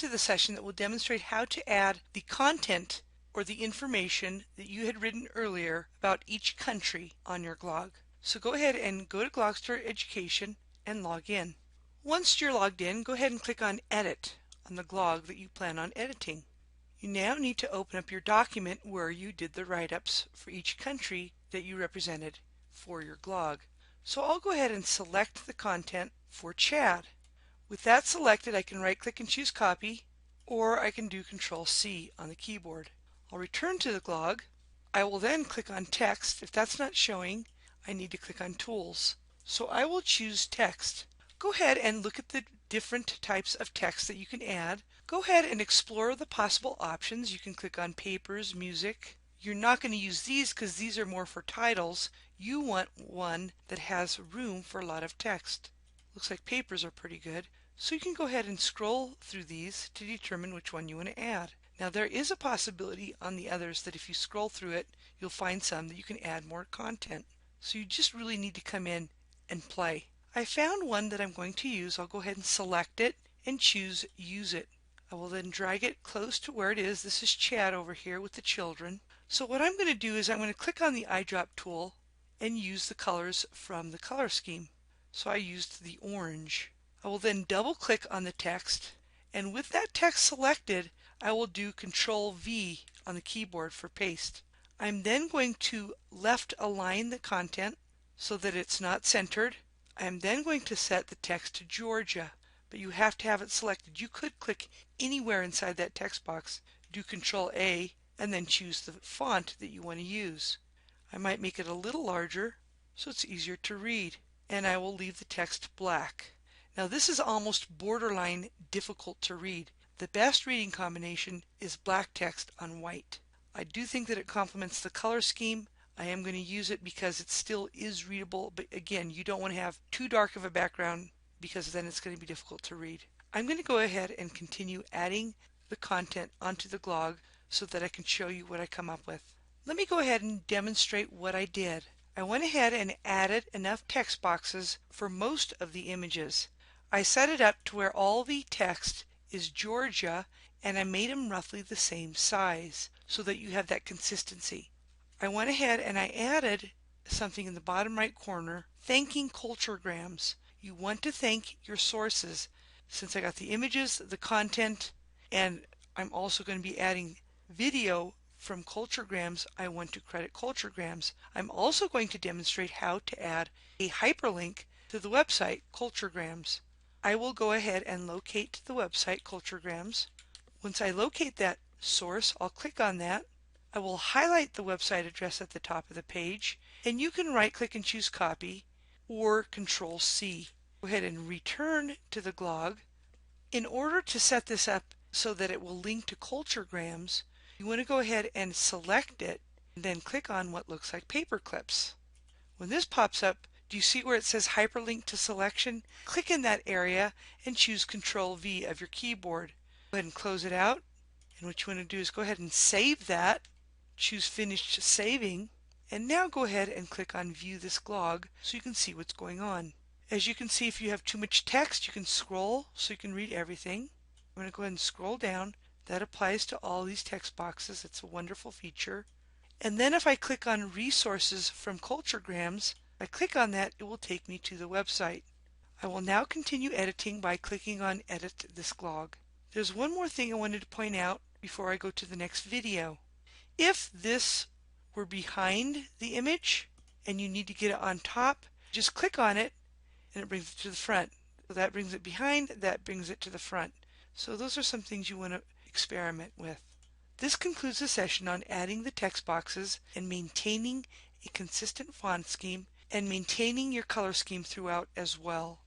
to the session that will demonstrate how to add the content or the information that you had written earlier about each country on your Glog. So go ahead and go to Glogster Education and log in. Once you're logged in, go ahead and click on Edit on the Glog that you plan on editing. You now need to open up your document where you did the write-ups for each country that you represented for your Glog. So I'll go ahead and select the content for Chad. With that selected, I can right-click and choose Copy, or I can do Control-C on the keyboard. I'll return to the Glog. I will then click on Text. If that's not showing, I need to click on Tools. So I will choose Text. Go ahead and look at the different types of text that you can add. Go ahead and explore the possible options. You can click on Papers, Music. You're not going to use these because these are more for titles. You want one that has room for a lot of text. Looks like Papers are pretty good. So you can go ahead and scroll through these to determine which one you want to add. Now there is a possibility on the others that if you scroll through it, you'll find some that you can add more content. So you just really need to come in and play. I found one that I'm going to use. I'll go ahead and select it and choose Use It. I will then drag it close to where it is. This is Chad over here with the children. So what I'm going to do is I'm going to click on the eyedrop tool and use the colors from the color scheme. So I used the orange. I will then double click on the text, and with that text selected, I will do Control V on the keyboard for paste. I'm then going to left align the content so that it's not centered. I am then going to set the text to Georgia, but you have to have it selected. You could click anywhere inside that text box, do Control A, and then choose the font that you want to use. I might make it a little larger so it's easier to read, and I will leave the text black. Now this is almost borderline difficult to read. The best reading combination is black text on white. I do think that it complements the color scheme. I am going to use it because it still is readable, but again, you don't want to have too dark of a background because then it's going to be difficult to read. I'm going to go ahead and continue adding the content onto the Glog so that I can show you what I come up with. Let me go ahead and demonstrate what I did. I went ahead and added enough text boxes for most of the images. I set it up to where all the text is Georgia, and I made them roughly the same size so that you have that consistency. I went ahead and I added something in the bottom right corner, thanking Culturegrams. You want to thank your sources. Since I got the images, the content, and I'm also going to be adding video from Culturegrams, I want to credit Culturegrams. I'm also going to demonstrate how to add a hyperlink to the website Culturegrams. I will go ahead and locate the website Culturegrams. Once I locate that source, I'll click on that. I will highlight the website address at the top of the page, and you can right-click and choose Copy or Control-C. Go ahead and return to the Glog. In order to set this up so that it will link to Culturegrams, you want to go ahead and select it and then click on what looks like paper clips. When this pops up, do you see where it says Hyperlink to Selection? Click in that area and choose Control-V of your keyboard. Go ahead and close it out. And what you want to do is go ahead and save that. Choose Finish Saving, and now go ahead and click on View this Glog so you can see what's going on. As you can see, if you have too much text, you can scroll so you can read everything. I'm going to go ahead and scroll down. That applies to all these text boxes. It's a wonderful feature. And then if I click on Resources from Culturegrams, if I click on that, it will take me to the website. I will now continue editing by clicking on Edit this Glog. There's one more thing I wanted to point out before I go to the next video. If this were behind the image and you need to get it on top, just click on it and it brings it to the front. So that brings it behind, that brings it to the front. So those are some things you want to experiment with. This concludes the session on adding the text boxes and maintaining a consistent font scheme and maintaining your color scheme throughout as well.